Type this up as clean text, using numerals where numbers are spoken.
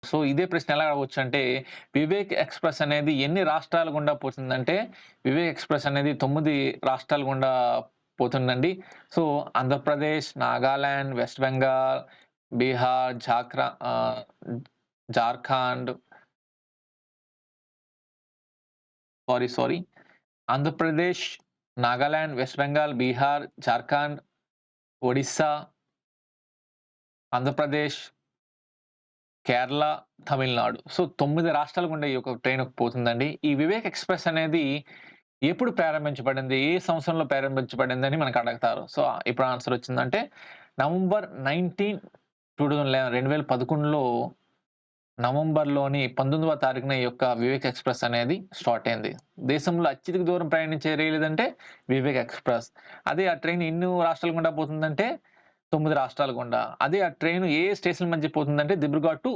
So, ఇదే ప్రశ్న ఎలా అడగొచ్చంటే, వివేక్ ఎక్స్‌ప్రెస్ అనేది ఎన్ని రాష్ట్రాల గుండా పోతుందంటే, వివేక్ ఎక్స్‌ప్రెస్ అనేది 9 రాష్ట్రాల గుండా పోతుందండి. So, Andhra Pradesh, Nagaland, west Bengal, Bihar, Jharkhand sorry. Andhra Pradesh, Nagaland, west Bengal, Bihar, Jharkhand, Odisha, Andhra Pradesh, Kerala, Tamil Nadu. So, 9 రాష్ట్రాల గుండా ఈ యొక్క ట్రైన్ పోతుందండి. ఈ వివేక్ ఎక్స్‌ప్రెస్ అనేది ఎప్పుడు ప్రారంభించబడింది? ఏ సంవత్సరంలో ప్రారంభించబడిందని మనకు అడుగుతారు. సో, ఇప్పుడు ఆన్సర్ వచ్చిందంటే నవంబర్ 2011లో నవంబర్‌లోని 19వ తారీఖున ఈ యొక్క వివేక్ ఎక్స్‌ప్రెస్ అనేది స్టార్ట్ అయింది. దేశంలో అత్యధిక దూరం ప్రయాణించే రైలు ఏదంటే వివేక్ ఎక్స్‌ప్రెస్. అదే ఆ ట్రైన్ ఎన్ని రాష్ట్రాల గుండా పోతుందంటే 9 రాష్ట్రాల గుండా. అదే ఆ ట్రైన్ ఏ స్టేషన్ మధ్య పోతుందంటే దిబ్రుగఢ్ టు